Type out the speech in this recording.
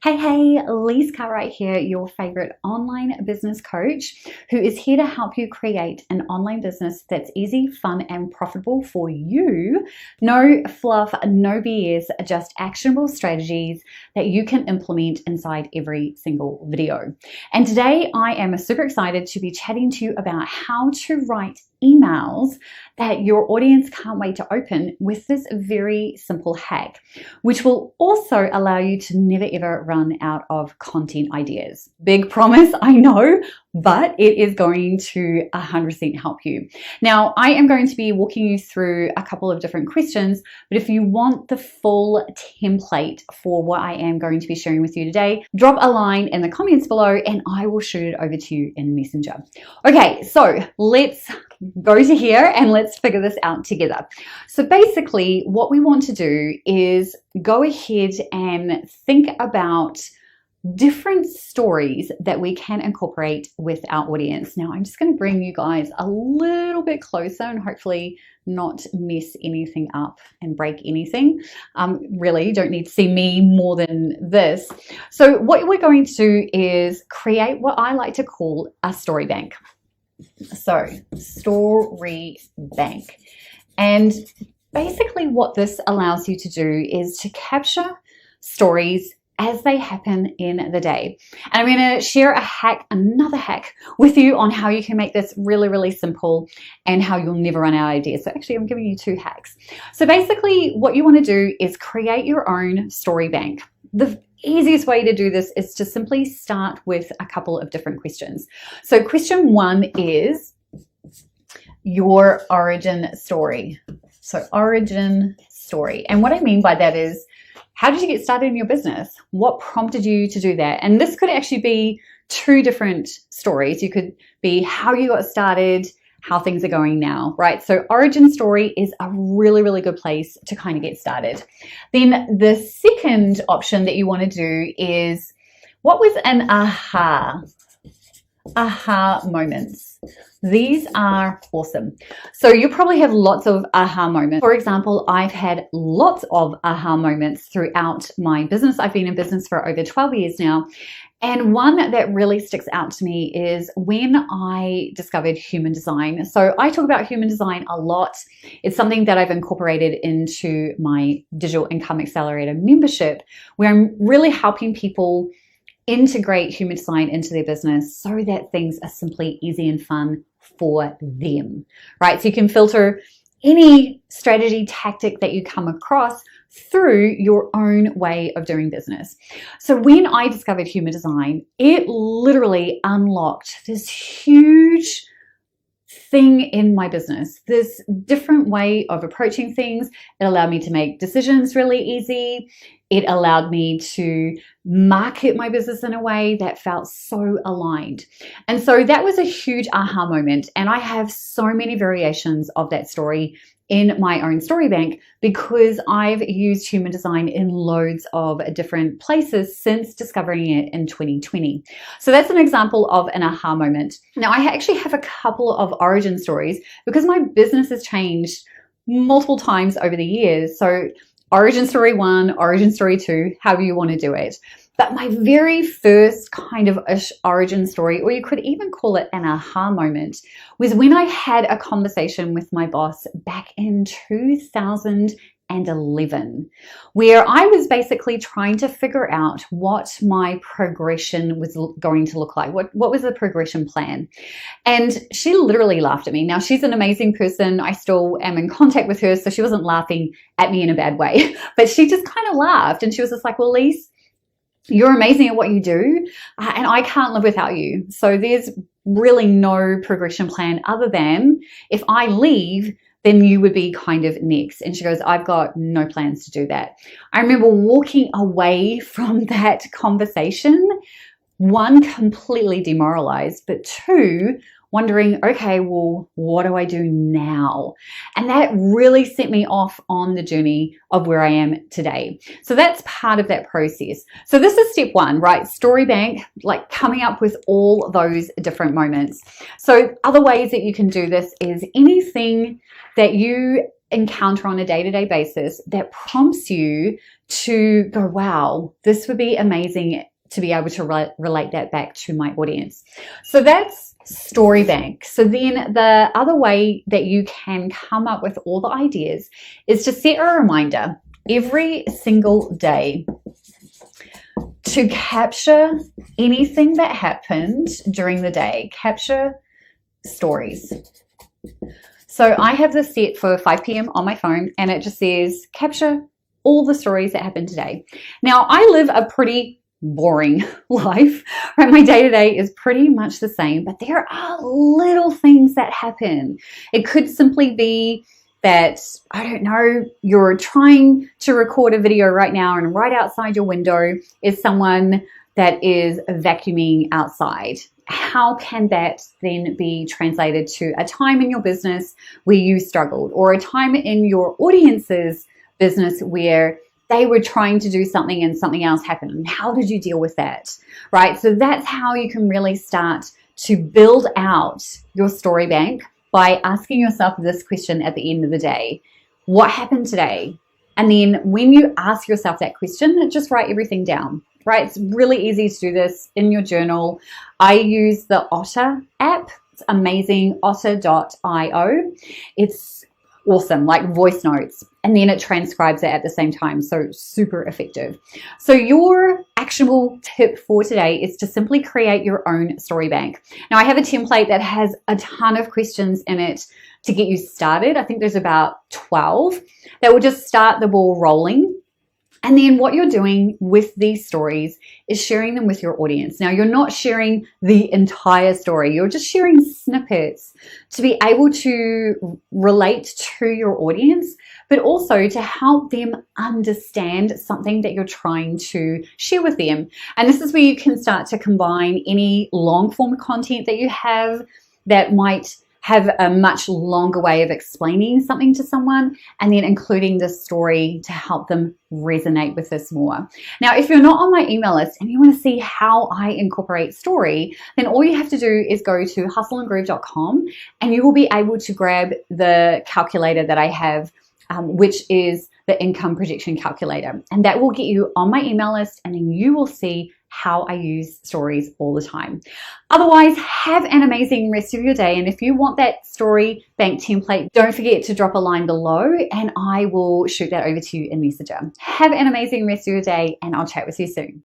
Hey, Lise Cartwright here, your favorite online business coach who is here to help you create an online business that's easy, fun, and profitable for you. No fluff, no BS, just actionable strategies that you can implement inside every single video. And today I am super excited to be chatting to you about how to write emails that your audience can't wait to open with this very simple hack, which will also allow you to never ever run out of content ideas. Big promise, I know, but it is going to 100% help you. Now, I am going to be walking you through a couple of different questions, but if you want the full template for what I am going to be sharing with you today, drop a line in the comments below and I will shoot it over to you in Messenger. Okay, so let's go to here and let's figure this out together. So basically what we want to do is go ahead and think about different stories that we can incorporate with our audience. Now I'm just going to bring you guys a little bit closer and hopefully not mess anything up and break anything. Really, you don't need to see me more than this. So what we're going to do is create what I like to call a story bank. So story bank. And basically what this allows you to do is to capture stories as they happen in the day. And I'm going to share another hack with you on how you can make this really, really simple and how you'll never run out of ideas. So actually I'm giving you two hacks. So basically what you want to do is create your own story bank. The easiest way to do this is to simply start with a couple of different questions. So question one is your origin story. So origin story. And what I mean by that is, how did you get started in your business? What prompted you to do that? And this could actually be two different stories. You could be how you got started, how things are going now, right? So origin story is a really, really good place to kind of get started. Then the second option that you want to do is, what was an aha moments? These are awesome. So you probably have lots of aha moments. For example, I've had lots of aha moments throughout my business. I've been in business for over 12 years now. And one that really sticks out to me is when I discovered human design. So I talk about human design a lot. It's something that I've incorporated into my Digital Income Accelerator membership, where I'm really helping people integrate human design into their business so that things are simply easy and fun for them, right? So you can filter any strategy tactic that you come across through your own way of doing business. So when I discovered human design, it literally unlocked this huge thing in my business, this different way of approaching things. It allowed me to make decisions really easy. It allowed me to market my business in a way that felt so aligned. And so that was a huge aha moment. And I have so many variations of that story in my own story bank because I've used human design in loads of different places since discovering it in 2020. So that's an example of an aha moment. Now I actually have a couple of origin stories because my business has changed multiple times over the years. So origin story one, origin story two, however you want to do it. But my very first kind of origin story, or you could even call it an aha moment, was when I had a conversation with my boss back in 2011, where I was basically trying to figure out what my progression was going to look like. What was the progression plan? And she literally laughed at me. Now, she's an amazing person. I still am in contact with her, so she wasn't laughing at me in a bad way, but she just kind of laughed. And she was just like, well, Lise, you're amazing at what you do, and I can't live without you. So there's really no progression plan other than if I leave, then you would be kind of next. And she goes, I've got no plans to do that. I remember walking away from that conversation, one, completely demoralized, but two, wondering, okay, well, what do I do now? And that really set me off on the journey of where I am today. So that's part of that process. So this is step one, right? Story bank, like coming up with all those different moments. So other ways that you can do this is anything that you encounter on a day-to-day basis that prompts you to go, wow, this would be amazing to be able to relate that back to my audience. So that's Storybank. So then the other way that you can come up with all the ideas is to set a reminder every single day to capture anything that happened during the day. Capture stories. So I have this set for 5 p.m. on my phone, and it just says capture all the stories that happened today. Now, I live a pretty boring life, right? My day-to-day is pretty much the same, but there are little things that happen. It could simply be that, I don't know, you're trying to record a video right now, and right outside your window is someone that is vacuuming outside. How can that then be translated to a time in your business where you struggled, or a time in your audience's business where they were trying to do something and something else happened? And how did you deal with that, right? So that's how you can really start to build out your story bank, by asking yourself this question at the end of the day. What happened today? And then when you ask yourself that question, just write everything down, right? It's really easy to do this in your journal. I use the Otter app. It's amazing, otter.io. It's awesome, like voice notes, and then it transcribes it at the same time. So super effective. So your actionable tip for today is to simply create your own story bank. Now, I have a template that has a ton of questions in it to get you started. I think there's about 12 that will just start the ball rolling. And then what you're doing with these stories is sharing them with your audience. Now, you're not sharing the entire story. You're just sharing snippets to be able to relate to your audience, but also to help them understand something that you're trying to share with them. And this is where you can start to combine any long form content that you have that might have a much longer way of explaining something to someone, and then including this story to help them resonate with this more. Now, if you're not on my email list and you want to see how I incorporate story, then all you have to do is go to hustleandgroove.com, and you will be able to grab the calculator that I have, which is the income projection calculator. And that will get you on my email list, and then you will see how I use stories all the time. Otherwise, have an amazing rest of your day. And if you want that story bank template, don't forget to drop a line below and I will shoot that over to you in Messenger. Have an amazing rest of your day, and I'll chat with you soon.